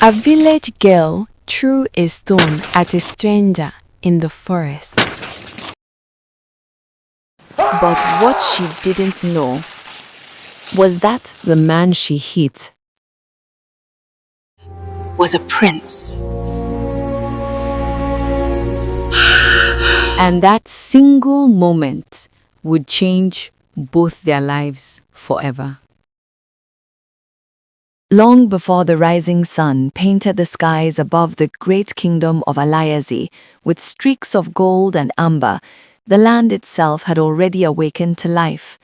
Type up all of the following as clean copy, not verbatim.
A village girl threw a stone at a stranger in the forest. But what she didn't know was that the man she hit was a prince. And that single moment would change both their lives forever. Long before the rising sun painted the skies above the great kingdom of Alaezi with streaks of gold and amber, the land itself had already awakened to life.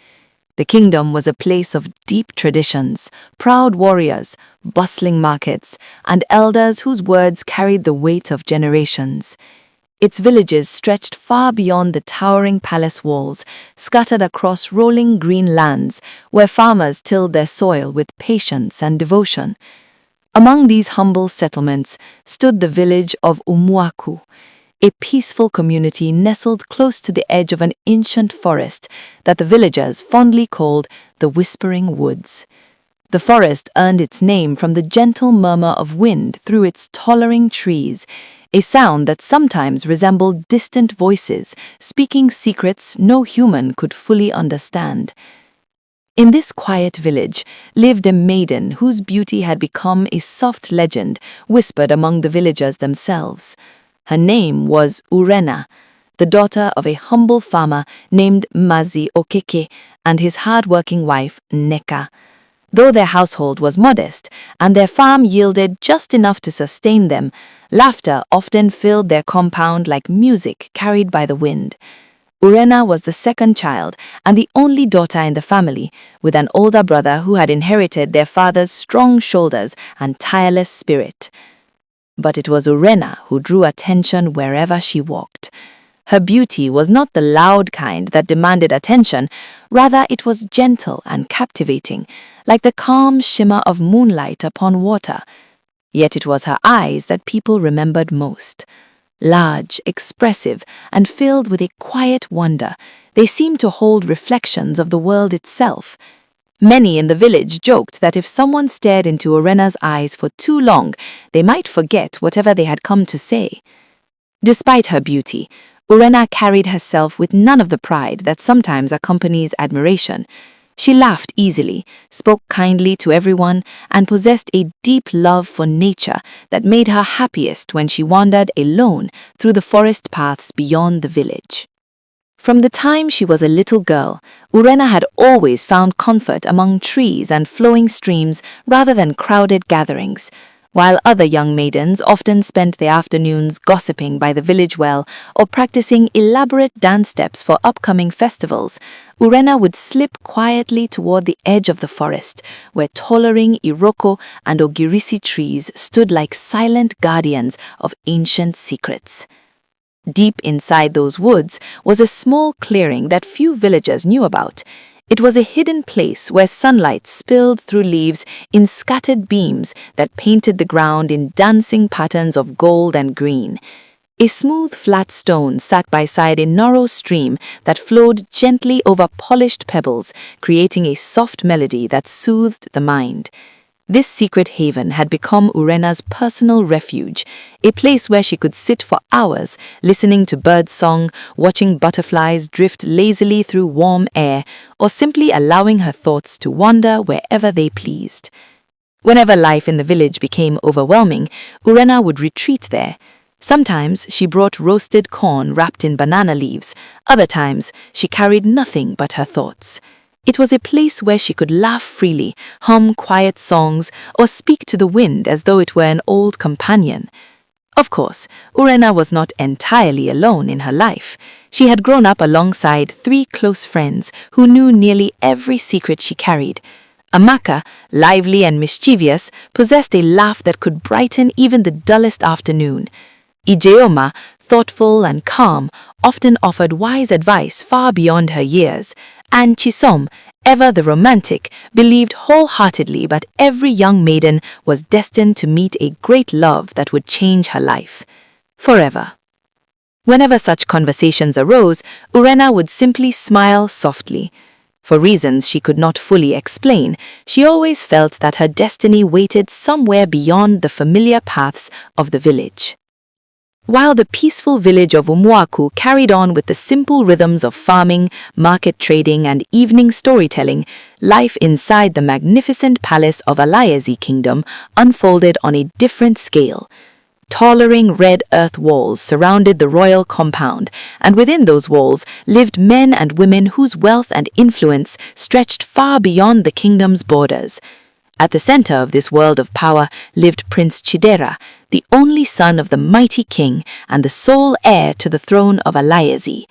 The kingdom was a place of deep traditions, proud warriors, bustling markets, and elders whose words carried the weight of generations. Its villages stretched far beyond the towering palace walls, scattered across rolling green lands where farmers tilled their soil with patience and devotion. Among these humble settlements stood the village of Umuaku, a peaceful community nestled close to the edge of an ancient forest that the villagers fondly called the Whispering Woods. The forest earned its name from the gentle murmur of wind through its towering trees, a sound that sometimes resembled distant voices speaking secrets no human could fully understand. In this quiet village lived a maiden whose beauty had become a soft legend whispered among the villagers themselves. Her name was Urenna, the daughter of a humble farmer named Mazi Okeke and his hard-working wife Neka. Though their household was modest and their farm yielded just enough to sustain them, laughter often filled their compound like music carried by the wind. Urenna was the second child and the only daughter in the family, with an older brother who had inherited their father's strong shoulders and tireless spirit. But it was Urenna who drew attention wherever she walked. Her beauty was not the loud kind that demanded attention, rather it was gentle and captivating, like the calm shimmer of moonlight upon water. Yet it was her eyes that people remembered most. Large, expressive, and filled with a quiet wonder, they seemed to hold reflections of the world itself. Many in the village joked that if someone stared into Urenna's eyes for too long, they might forget whatever they had come to say. Despite her beauty, Urenna carried herself with none of the pride that sometimes accompanies admiration. She laughed easily, spoke kindly to everyone, and possessed a deep love for nature that made her happiest when she wandered alone through the forest paths beyond the village. From the time she was a little girl, Urenna had always found comfort among trees and flowing streams rather than crowded gatherings. While other young maidens often spent their afternoons gossiping by the village well or practicing elaborate dance steps for upcoming festivals, Urenna would slip quietly toward the edge of the forest, where towering iroko and ogirisi trees stood like silent guardians of ancient secrets. Deep inside those woods was a small clearing that few villagers knew about. It was a hidden place where sunlight spilled through leaves in scattered beams that painted the ground in dancing patterns of gold and green. A smooth, flat stone sat beside a narrow stream that flowed gently over polished pebbles, creating a soft melody that soothed the mind. This secret haven had become Urenna's personal refuge, a place where she could sit for hours, listening to bird song, watching butterflies drift lazily through warm air, or simply allowing her thoughts to wander wherever they pleased. Whenever life in the village became overwhelming, Urenna would retreat there. Sometimes she brought roasted corn wrapped in banana leaves, other times she carried nothing but her thoughts. It was a place where she could laugh freely, hum quiet songs, or speak to the wind as though it were an old companion. Of course, Urenna was not entirely alone in her life. She had grown up alongside 3 close friends who knew nearly every secret she carried. Amaka, lively and mischievous, possessed a laugh that could brighten even the dullest afternoon. Ijeoma, thoughtful and calm, often offered wise advice far beyond her years. And Chisom, ever the romantic, believed wholeheartedly that every young maiden was destined to meet a great love that would change her life forever. Whenever such conversations arose, Urenna would simply smile softly. For reasons she could not fully explain, she always felt that her destiny waited somewhere beyond the familiar paths of the village. While the peaceful village of Umuaku carried on with the simple rhythms of farming, market trading, and evening storytelling, life inside the magnificent palace of Alaezi Kingdom unfolded on a different scale. Towering red earth walls surrounded the royal compound, and within those walls lived men and women whose wealth and influence stretched far beyond the kingdom's borders. At the center of this world of power lived Prince Chidera, the only son of the mighty king and the sole heir to the throne of Alaezi.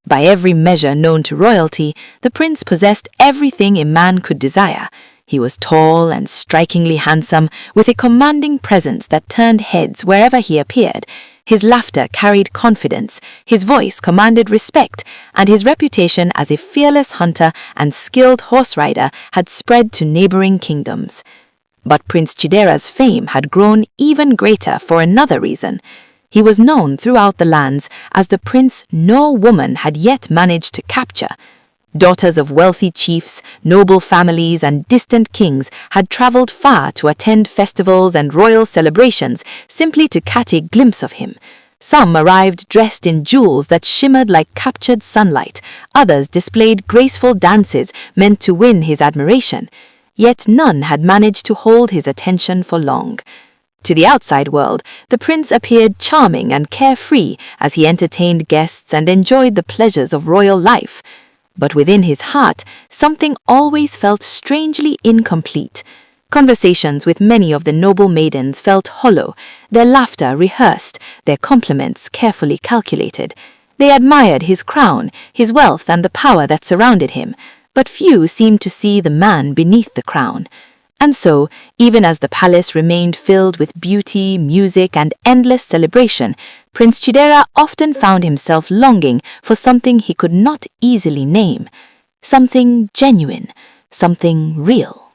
By every measure known to royalty, the prince possessed everything a man could desire. He was tall and strikingly handsome, with a commanding presence that turned heads wherever he appeared. His laughter carried confidence, his voice commanded respect, and his reputation as a fearless hunter and skilled horse rider had spread to neighboring kingdoms. But Prince Chidera's fame had grown even greater for another reason. He was known throughout the lands as the prince no woman had yet managed to capture. Daughters of wealthy chiefs, noble families, and distant kings had traveled far to attend festivals and royal celebrations simply to catch a glimpse of him. Some arrived dressed in jewels that shimmered like captured sunlight. Others displayed graceful dances meant to win his admiration. Yet none had managed to hold his attention for long. To the outside world, the prince appeared charming and carefree as he entertained guests and enjoyed the pleasures of royal life. But within his heart, something always felt strangely incomplete. Conversations with many of the noble maidens felt hollow, their laughter rehearsed, their compliments carefully calculated. They admired his crown, his wealth, and the power that surrounded him, but few seemed to see the man beneath the crown. And so, even as the palace remained filled with beauty, music, and endless celebration, Prince Chidera often found himself longing for something he could not easily name, something genuine, something real.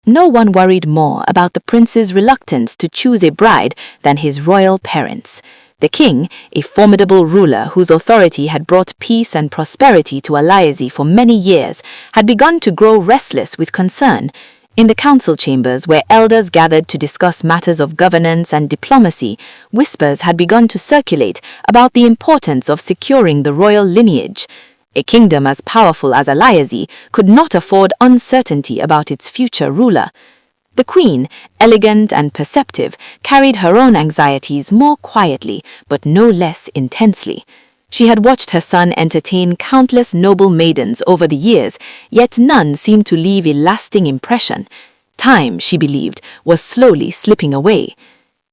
No one worried more about the prince's reluctance to choose a bride than his royal parents. The king, a formidable ruler whose authority had brought peace and prosperity to Alaezi for many years, had begun to grow restless with concern. In the council chambers where elders gathered to discuss matters of governance and diplomacy, whispers had begun to circulate about the importance of securing the royal lineage. A kingdom as powerful as Alaezi could not afford uncertainty about its future ruler. The queen, elegant and perceptive, carried her own anxieties more quietly but no less intensely. She had watched her son entertain countless noble maidens over the years, yet none seemed to leave a lasting impression. Time, she believed, was slowly slipping away.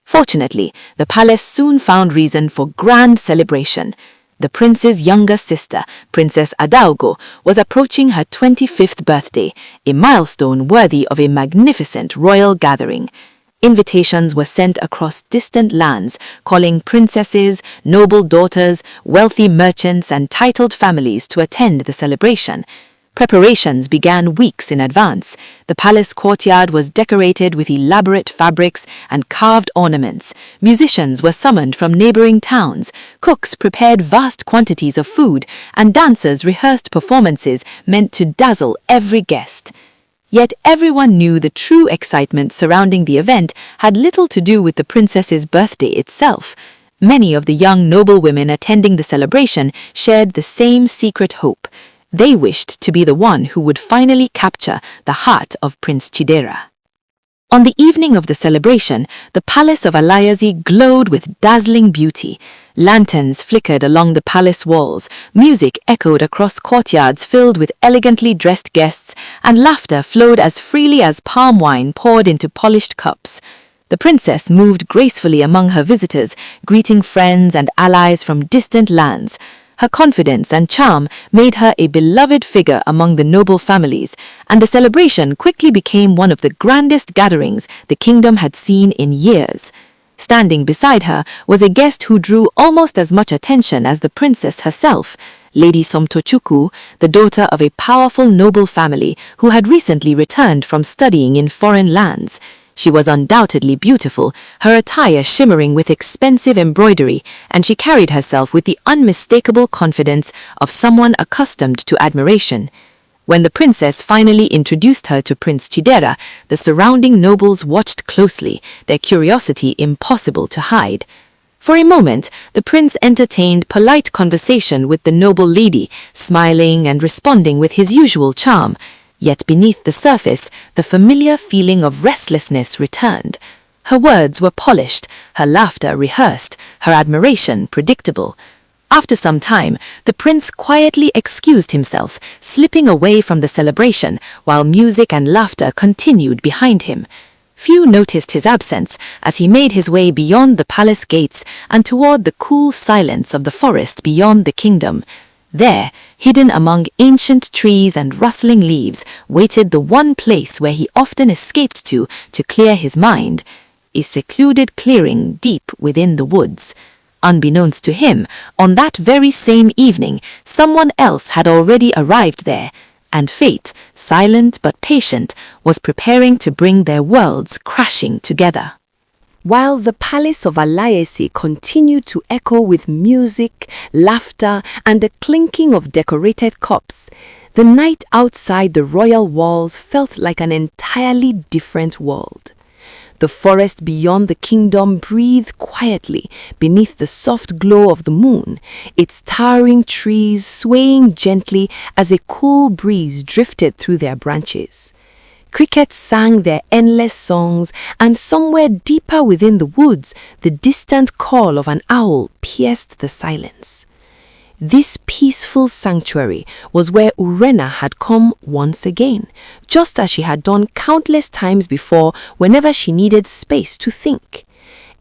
Fortunately, the palace soon found reason for grand celebration. The prince's younger sister, Princess Adaugo, was approaching her 25th birthday, a milestone worthy of a magnificent royal gathering. Invitations were sent across distant lands, calling princesses, noble daughters, wealthy merchants, and titled families to attend the celebration. Preparations began weeks in advance. The palace courtyard was decorated with elaborate fabrics and carved ornaments. Musicians were summoned from neighboring towns. Cooks prepared vast quantities of food, and dancers rehearsed performances meant to dazzle every guest. Yet everyone knew the true excitement surrounding the event had little to do with the princess's birthday itself. Many of the young noblewomen attending the celebration shared the same secret hope. They wished to be the one who would finally capture the heart of Prince Chidera. On the evening of the celebration, the palace of Alaezi glowed with dazzling beauty. Lanterns flickered along the palace walls, music echoed across courtyards filled with elegantly dressed guests, and laughter flowed as freely as palm wine poured into polished cups. The princess moved gracefully among her visitors, greeting friends and allies from distant lands. Her confidence and charm made her a beloved figure among the noble families, and the celebration quickly became one of the grandest gatherings the kingdom had seen in years. Standing beside her was a guest who drew almost as much attention as the princess herself, Lady Somtochukwu, the daughter of a powerful noble family who had recently returned from studying in foreign lands. She was undoubtedly beautiful, her attire shimmering with expensive embroidery, and she carried herself with the unmistakable confidence of someone accustomed to admiration. When the princess finally introduced her to Prince Chidera, the surrounding nobles watched closely, their curiosity impossible to hide. For a moment, the prince entertained polite conversation with the noble lady, smiling and responding with his usual charm. Yet beneath the surface, the familiar feeling of restlessness returned. Her words were polished, her laughter rehearsed, her admiration predictable. After some time, the prince quietly excused himself, slipping away from the celebration, while music and laughter continued behind him. Few noticed his absence as he made his way beyond the palace gates and toward the cool silence of the forest beyond the kingdom. There, hidden among ancient trees and rustling leaves, waited the one place where he often escaped to clear his mind, a secluded clearing deep within the woods. Unbeknownst to him, on that very same evening, someone else had already arrived there, and fate, silent but patient, was preparing to bring their worlds crashing together. While the palace of Alaezi continued to echo with music, laughter, and the clinking of decorated cups, the night outside the royal walls felt like an entirely different world. The forest beyond the kingdom breathed quietly beneath the soft glow of the moon, its towering trees swaying gently as a cool breeze drifted through their branches. Crickets sang their endless songs, and somewhere deeper within the woods, the distant call of an owl pierced the silence. This peaceful sanctuary was where Urenna had come once again, just as she had done countless times before whenever she needed space to think.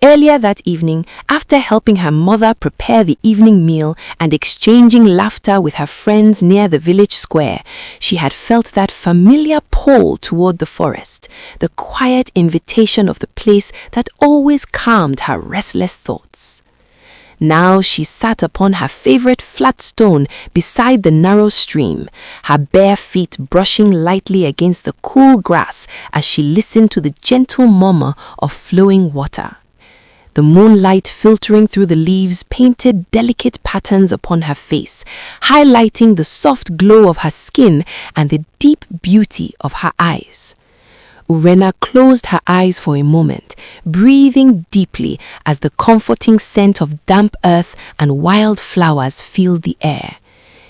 Earlier that evening, after helping her mother prepare the evening meal and exchanging laughter with her friends near the village square, she had felt that familiar pull toward the forest, the quiet invitation of the place that always calmed her restless thoughts. Now she sat upon her favorite flat stone beside the narrow stream, her bare feet brushing lightly against the cool grass as she listened to the gentle murmur of flowing water. The moonlight filtering through the leaves painted delicate patterns upon her face, highlighting the soft glow of her skin and the deep beauty of her eyes. Urenna closed her eyes for a moment, breathing deeply as the comforting scent of damp earth and wild flowers filled the air.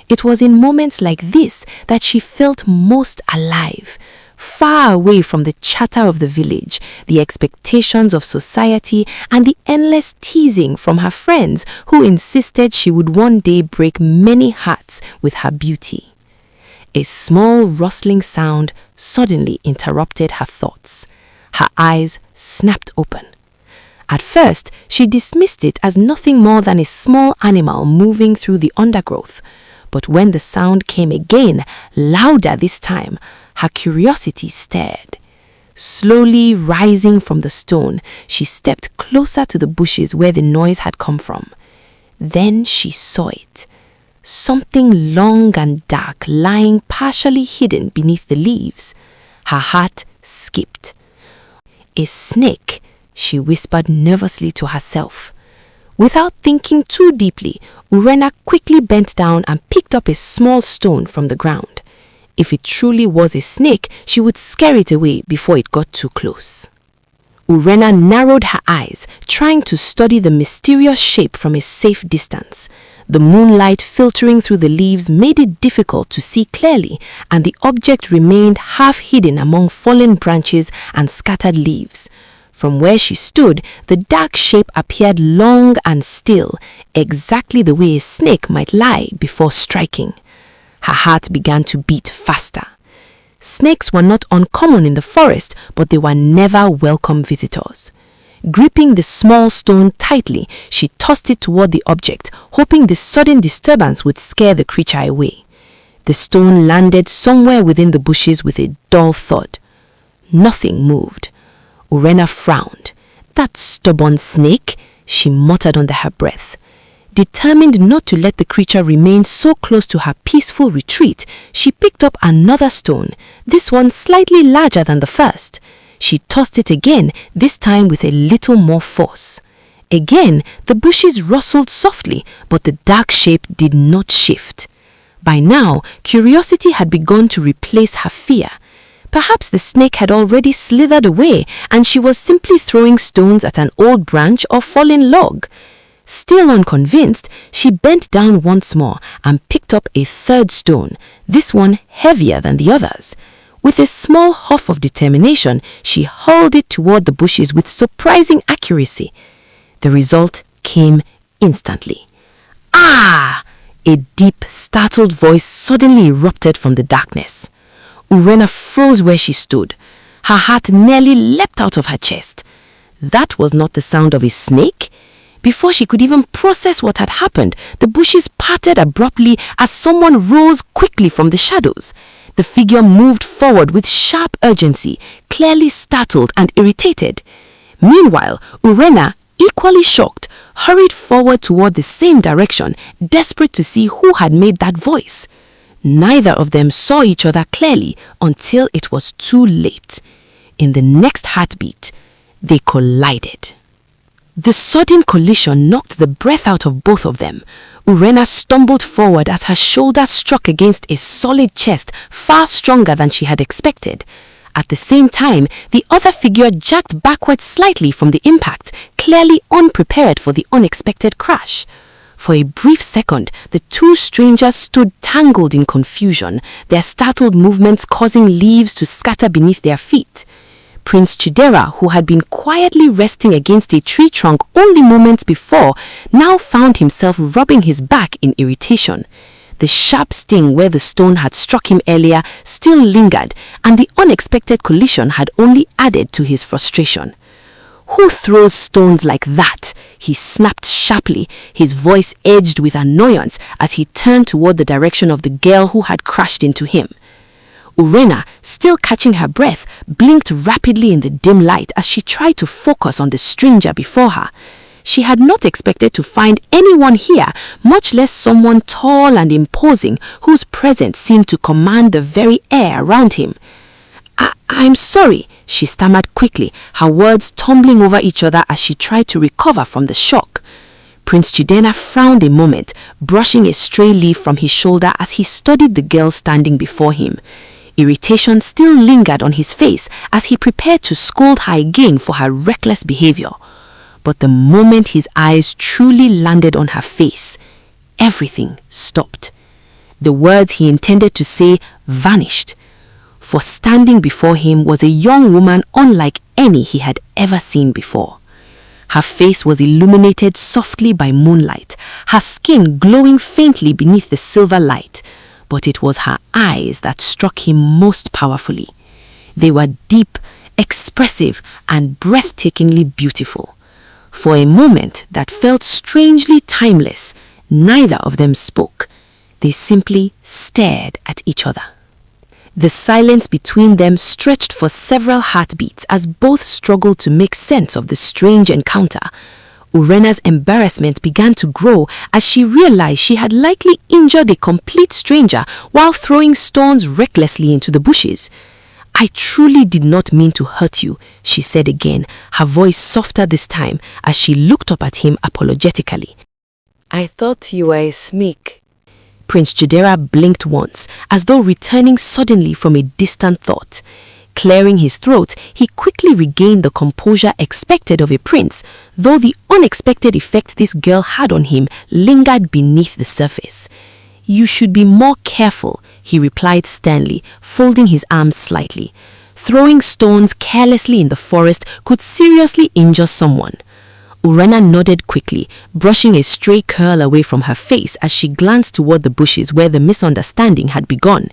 It was in moments like this that she felt most alive, far away from the chatter of the village, the expectations of society, and the endless teasing from her friends who insisted she would one day break many hearts with her beauty. A small rustling sound suddenly interrupted her thoughts. Her eyes snapped open. At first, she dismissed it as nothing more than a small animal moving through the undergrowth. But when the sound came again, louder this time, her curiosity stirred. Slowly rising from the stone, she stepped closer to the bushes where the noise had come from. Then she saw it. Something long and dark lying partially hidden beneath the leaves. Her heart skipped. A snake, she whispered nervously to herself. Without thinking too deeply, Urenna quickly bent down and picked up a small stone from the ground. If it truly was a snake, she would scare it away before it got too close. Urenna narrowed her eyes, trying to study the mysterious shape from a safe distance. The moonlight filtering through the leaves made it difficult to see clearly, and the object remained half hidden among fallen branches and scattered leaves. From where she stood, the dark shape appeared long and still, exactly the way a snake might lie before striking. Her heart began to beat faster. Snakes were not uncommon in the forest, but they were never welcome visitors. Gripping the small stone tightly, she tossed it toward the object, hoping the sudden disturbance would scare the creature away. The stone landed somewhere within the bushes with a dull thud. Nothing moved. Urenna frowned. "That stubborn snake," she muttered under her breath. Determined not to let the creature remain so close to her peaceful retreat, she picked up another stone, this one slightly larger than the first. She tossed it again, this time with a little more force. Again, the bushes rustled softly, but the dark shape did not shift. By now, curiosity had begun to replace her fear. Perhaps the snake had already slithered away, and she was simply throwing stones at an old branch or fallen log. Still unconvinced, she bent down once more and picked up a third stone, this one heavier than the others. With a small huff of determination, she hurled it toward the bushes with surprising accuracy. The result came instantly. Ah! A deep, startled voice suddenly erupted from the darkness. Urenna froze where she stood. Her heart nearly leapt out of her chest. That was not the sound of a snake. Before she could even process what had happened, the bushes parted abruptly as someone rose quickly from the shadows. The figure moved forward with sharp urgency, clearly startled and irritated. Meanwhile, Urenna, equally shocked, hurried forward toward the same direction, desperate to see who had made that voice. Neither of them saw each other clearly until it was too late. In the next heartbeat, they collided. The sudden collision knocked the breath out of both of them. Urenna stumbled forward as her shoulder struck against a solid chest far stronger than she had expected. At the same time, the other figure jerked backward slightly from the impact, clearly unprepared for the unexpected crash. For a brief second, the two strangers stood tangled in confusion, their startled movements causing leaves to scatter beneath their feet. Prince Chidera, who had been quietly resting against a tree trunk only moments before, now found himself rubbing his back in irritation. The sharp sting where the stone had struck him earlier still lingered, and the unexpected collision had only added to his frustration. "Who throws stones like that?" he snapped sharply, his voice edged with annoyance as he turned toward the direction of the girl who had crashed into him. Urenna, still catching her breath, blinked rapidly in the dim light as she tried to focus on the stranger before her. She had not expected to find anyone here, much less someone tall and imposing whose presence seemed to command the very air around him. I'm sorry," she stammered quickly, her words tumbling over each other as she tried to recover from the shock. Prince Chidera frowned a moment, brushing a stray leaf from his shoulder as he studied the girl standing before him. Irritation still lingered on his face as he prepared to scold her again for her reckless behavior. But the moment his eyes truly landed on her face, everything stopped. The words he intended to say vanished. For standing before him was a young woman unlike any he had ever seen before. Her face was illuminated softly by moonlight, her skin glowing faintly beneath the silver light. But it was her eyes that struck him most powerfully. They were deep, expressive, and breathtakingly beautiful. For a moment that felt strangely timeless, neither of them spoke. They simply stared at each other. The silence between them stretched for several heartbeats as both struggled to make sense of the strange encounter. Urenna's embarrassment began to grow as she realized she had likely injured a complete stranger while throwing stones recklessly into the bushes. "I truly did not mean to hurt you," she said again, her voice softer this time as she looked up at him apologetically. "I thought you were a sneak." Prince Chidera blinked once, as though returning suddenly from a distant thought. Clearing his throat, he quickly regained the composure expected of a prince, though the unexpected effect this girl had on him lingered beneath the surface. "You should be more careful," he replied sternly, folding his arms slightly. "Throwing stones carelessly in the forest could seriously injure someone." Urenna nodded quickly, brushing a stray curl away from her face as she glanced toward the bushes where the misunderstanding had begun.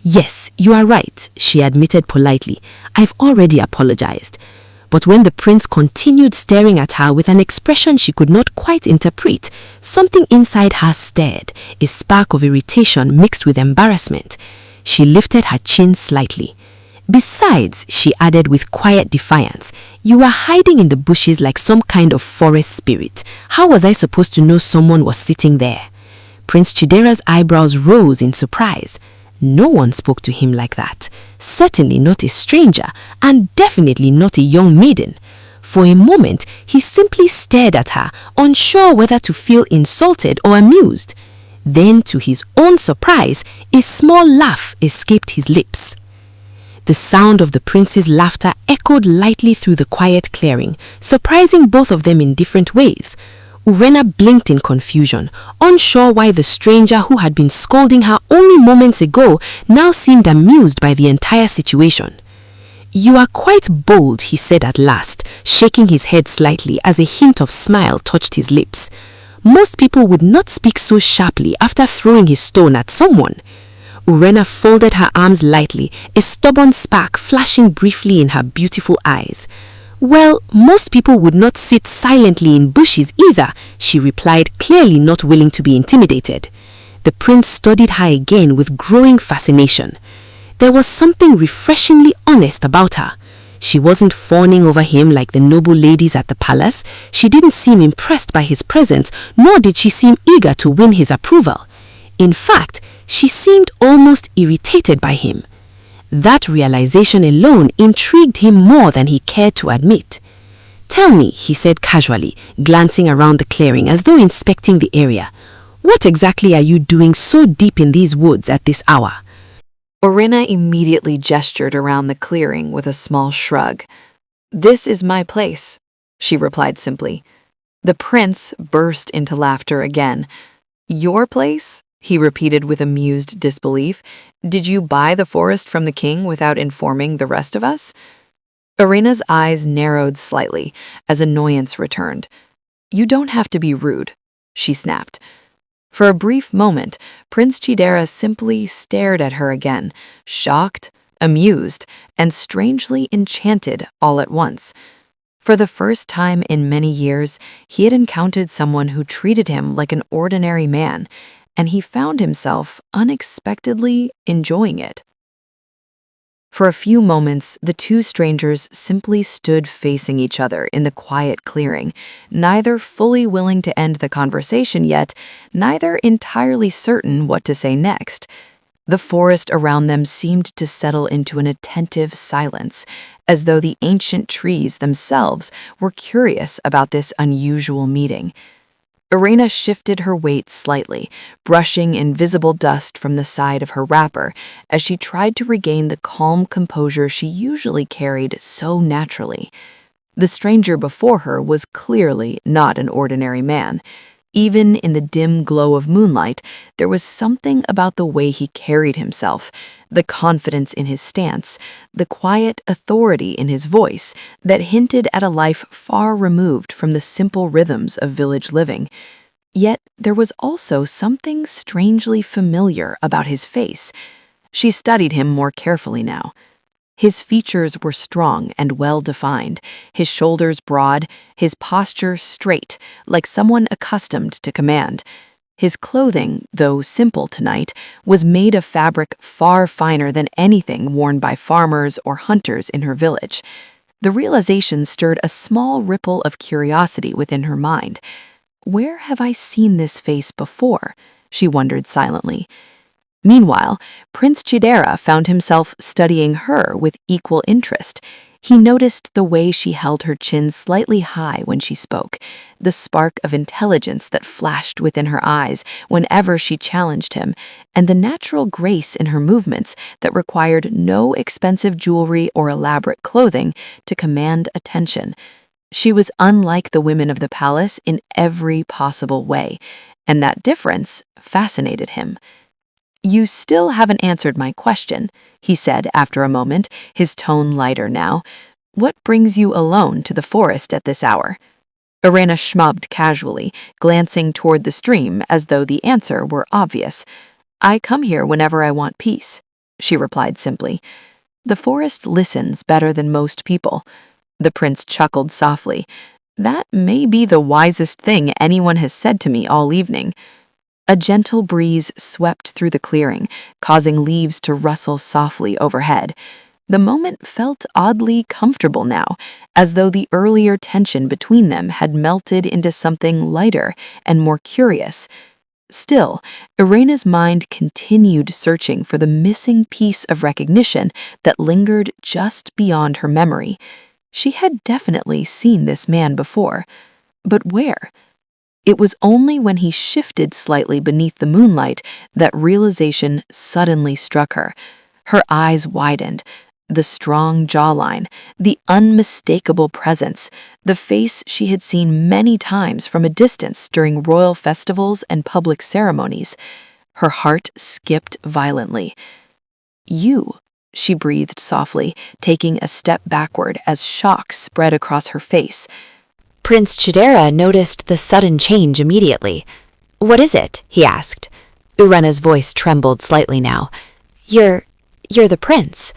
"Yes, you are right," she admitted politely. "I've already apologized." But when the prince continued staring at her with an expression she could not quite interpret, something inside her stirred, a spark of irritation mixed with embarrassment. She lifted her chin slightly. "Besides," she added with quiet defiance, "you were hiding in the bushes like some kind of forest spirit. How was I supposed to know someone was sitting there?" Prince Chidera's eyebrows rose in surprise. No one spoke to him like that, certainly not a stranger, and definitely not a young maiden. For a moment, he simply stared at her, unsure whether to feel insulted or amused. Then, to his own surprise, a small laugh escaped his lips. The sound of the prince's laughter echoed lightly through the quiet clearing, surprising both of them in different ways. Urenna blinked in confusion, unsure why the stranger who had been scolding her only moments ago now seemed amused by the entire situation. "You are quite bold," he said at last, shaking his head slightly as a hint of smile touched his lips. Most people would not speak so sharply after throwing his stone at someone. Urenna folded her arms lightly, a stubborn spark flashing briefly in her beautiful eyes. "Well, most people would not sit silently in bushes either," she replied, clearly not willing to be intimidated. The prince studied her again with growing fascination. There was something refreshingly honest about her. She wasn't fawning over him like the noble ladies at the palace. She didn't seem impressed by his presence, nor did she seem eager to win his approval. In fact, she seemed almost irritated by him. That realization alone intrigued him more than he cared to admit. "Tell me," he said casually, glancing around the clearing as though inspecting the area, "what exactly are you doing so deep in these woods at this hour?" Urenna immediately gestured around the clearing with a small shrug. "This is my place," she replied simply. The prince burst into laughter again. "Your place?" he repeated with amused disbelief. "Did you buy the forest from the king without informing the rest of us?" Urenna's eyes narrowed slightly as annoyance returned. "You don't have to be rude," she snapped. For a brief moment, Prince Chidera simply stared at her again, shocked, amused, and strangely enchanted all at once. For the first time in many years, he had encountered someone who treated him like an ordinary man, and he found himself unexpectedly enjoying it. For a few moments, the two strangers simply stood facing each other in the quiet clearing, neither fully willing to end the conversation yet, neither entirely certain what to say next. The forest around them seemed to settle into an attentive silence, as though the ancient trees themselves were curious about this unusual meeting. Urenna shifted her weight slightly, brushing invisible dust from the side of her wrapper as she tried to regain the calm composure she usually carried so naturally. The stranger before her was clearly not an ordinary man. Even in the dim glow of moonlight, there was something about the way he carried himself, the confidence in his stance, the quiet authority in his voice that hinted at a life far removed from the simple rhythms of village living. Yet there was also something strangely familiar about his face. She studied him more carefully now. His features were strong and well-defined, his shoulders broad, his posture straight, like someone accustomed to command. His clothing, though simple tonight, was made of fabric far finer than anything worn by farmers or hunters in her village. The realization stirred a small ripple of curiosity within her mind. Where have I seen this face before? She wondered silently. Meanwhile, Prince Chidera found himself studying her with equal interest. He noticed the way she held her chin slightly high when she spoke, the spark of intelligence that flashed within her eyes whenever she challenged him, and the natural grace in her movements that required no expensive jewelry or elaborate clothing to command attention. She was unlike the women of the palace in every possible way, and that difference fascinated him. "You still haven't answered my question," he said after a moment, his tone lighter now. "What brings you alone to the forest at this hour?" Urenna shrugged casually, glancing toward the stream as though the answer were obvious. "I come here whenever I want peace," she replied simply. "The forest listens better than most people." The prince chuckled softly. "That may be the wisest thing anyone has said to me all evening." A gentle breeze swept through the clearing, causing leaves to rustle softly overhead. The moment felt oddly comfortable now, as though the earlier tension between them had melted into something lighter and more curious. Still, Urenna's mind continued searching for the missing piece of recognition that lingered just beyond her memory. She had definitely seen this man before, but where? It was only when he shifted slightly beneath the moonlight that realization suddenly struck her. Her eyes widened. The strong jawline, the unmistakable presence, the face she had seen many times from a distance during royal festivals and public ceremonies. Her heart skipped violently. "You," she breathed softly, taking a step backward as shock spread across her face. Prince Chidera noticed the sudden change immediately. "What is it?" he asked. Urenna's voice trembled slightly now. You're the prince."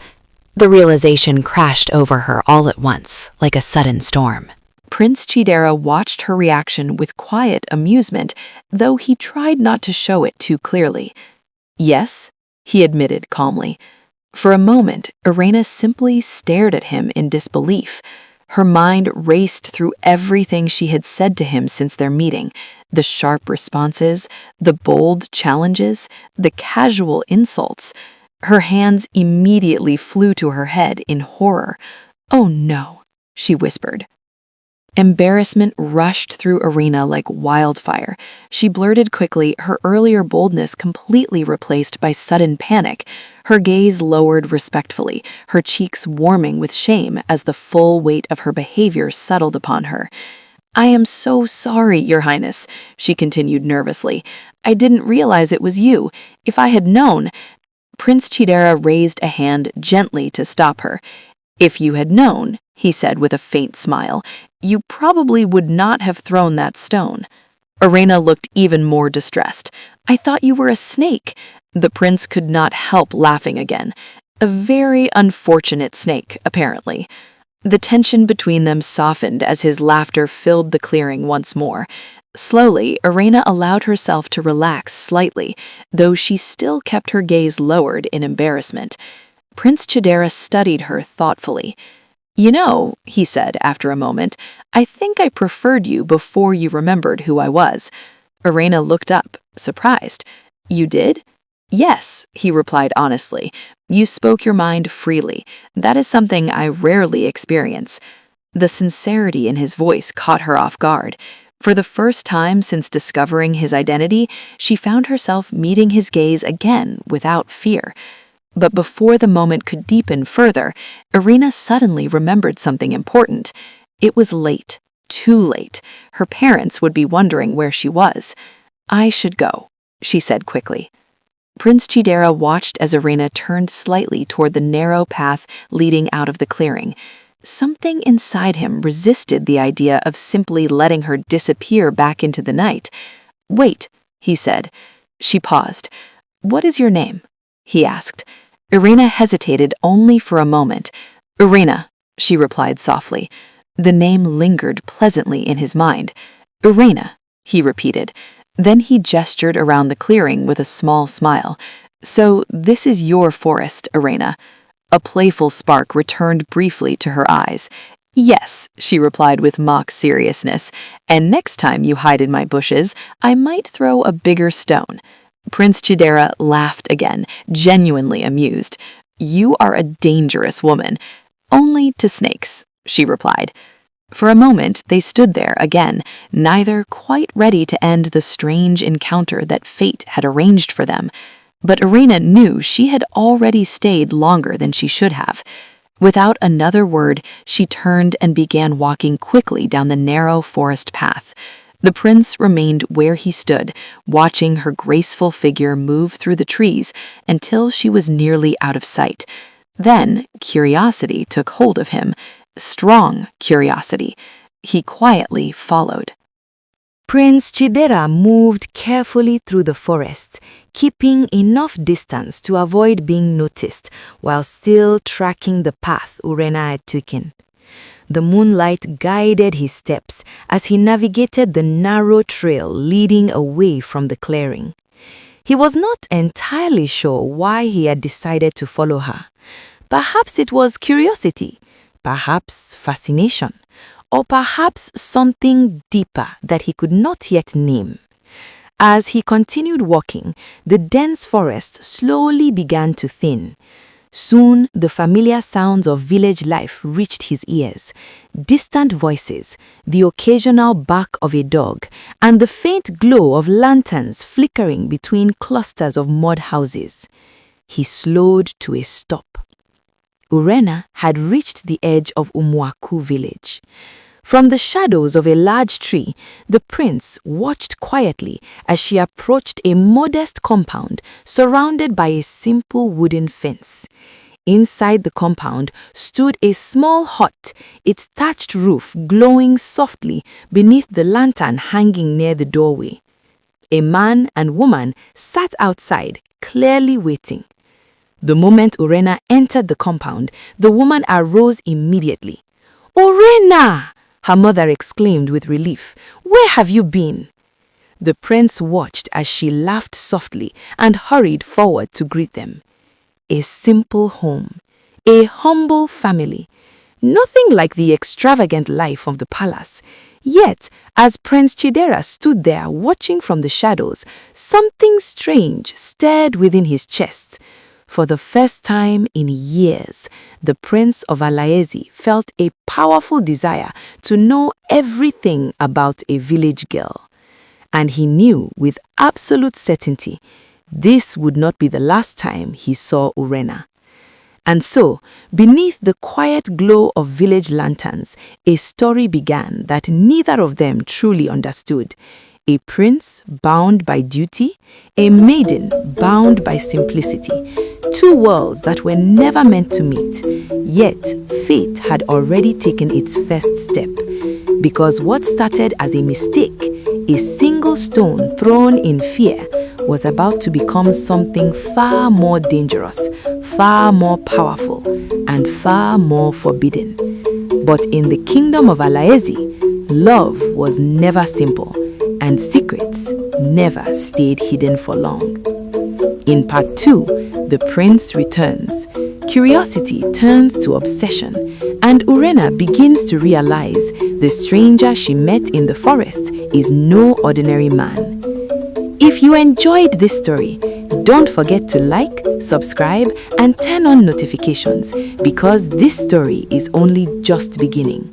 The realization crashed over her all at once, like a sudden storm. Prince Chidera watched her reaction with quiet amusement, though he tried not to show it too clearly. "Yes," he admitted calmly. For a moment, Urenna simply stared at him in disbelief. Her mind raced through everything she had said to him since their meeting, the sharp responses, the bold challenges, the casual insults. Her hands immediately flew to her head in horror. "Oh no," she whispered. Embarrassment rushed through Urenna like wildfire. She blurted quickly, her earlier boldness completely replaced by sudden panic. Her gaze lowered respectfully, her cheeks warming with shame as the full weight of her behavior settled upon her. "I am so sorry, Your Highness," she continued nervously. "I didn't realize it was you. If I had known—" Prince Chidera raised a hand gently to stop her. "If you had known," he said with a faint smile, "you probably would not have thrown that stone." Urenna looked even more distressed. "I thought you were a snake." The prince could not help laughing again. A very unfortunate snake, apparently. The tension between them softened as his laughter filled the clearing once more. Slowly, Urenna allowed herself to relax slightly, though she still kept her gaze lowered in embarrassment. Prince Chidera studied her thoughtfully. "You know," he said after a moment, "I think I preferred you before you remembered who I was." Urenna looked up, surprised. "You did?" "Yes," he replied honestly. "You spoke your mind freely. That is something I rarely experience." The sincerity in his voice caught her off guard. For the first time since discovering his identity, she found herself meeting his gaze again without fear. But before the moment could deepen further, Urenna suddenly remembered something important. It was late, too late. Her parents would be wondering where she was. "I should go," she said quickly. Prince Chidera watched as Urenna turned slightly toward the narrow path leading out of the clearing. Something inside him resisted the idea of simply letting her disappear back into the night. "Wait," he said. She paused. "What is your name?" he asked. Urenna hesitated only for a moment. "Urenna," she replied softly. The name lingered pleasantly in his mind. "Urenna," he repeated. Then he gestured around the clearing with a small smile. "So this is your forest, Urenna." A playful spark returned briefly to her eyes. "Yes," she replied with mock seriousness, "and next time you hide in my bushes, I might throw a bigger stone." Prince Chidera laughed again, genuinely amused. "You are a dangerous woman." "Only to snakes," she replied. For a moment, they stood there again, neither quite ready to end the strange encounter that fate had arranged for them. But Urenna knew she had already stayed longer than she should have. Without another word, she turned and began walking quickly down the narrow forest path. The prince remained where he stood, watching her graceful figure move through the trees until she was nearly out of sight. Then curiosity took hold of him. Strong curiosity. He quietly followed. Prince Chidera moved carefully through the forest, keeping enough distance to avoid being noticed while still tracking the path Urenna had taken. The moonlight guided his steps as he navigated the narrow trail leading away from the clearing. He was not entirely sure why he had decided to follow her. Perhaps it was curiosity, perhaps fascination, or perhaps something deeper that he could not yet name. As he continued walking, the dense forest slowly began to thin. Soon, the familiar sounds of village life reached his ears. Distant voices, the occasional bark of a dog, and the faint glow of lanterns flickering between clusters of mud houses. He slowed to a stop. Urenna had reached the edge of Umuaku village. From the shadows of a large tree, the prince watched quietly as she approached a modest compound surrounded by a simple wooden fence. Inside the compound stood a small hut, its thatched roof glowing softly beneath the lantern hanging near the doorway. A man and woman sat outside, clearly waiting. The moment Urenna entered the compound, the woman arose immediately. "Urenna!" her mother exclaimed with relief. "Where have you been?" The prince watched as she laughed softly and hurried forward to greet them. A simple home, a humble family, nothing like the extravagant life of the palace. Yet, as Prince Chidera stood there watching from the shadows, something strange stirred within his chest. For the first time in years, the Prince of Alaezi felt a powerful desire to know everything about a village girl. And he knew with absolute certainty this would not be the last time he saw Urenna. And so, beneath the quiet glow of village lanterns, a story began that neither of them truly understood. A prince bound by duty, a maiden bound by simplicity. Two worlds that were never meant to meet. Yet, fate had already taken its first step. Because what started as a mistake, a single stone thrown in fear, was about to become something far more dangerous, far more powerful, and far more forbidden. But in the Kingdom of Alaezi, love was never simple, and secrets never stayed hidden for long. In part 2, the prince returns. Curiosity turns to obsession, and Urenna begins to realize the stranger she met in the forest is no ordinary man. If you enjoyed this story, don't forget to like, subscribe, and turn on notifications because this story is only just beginning.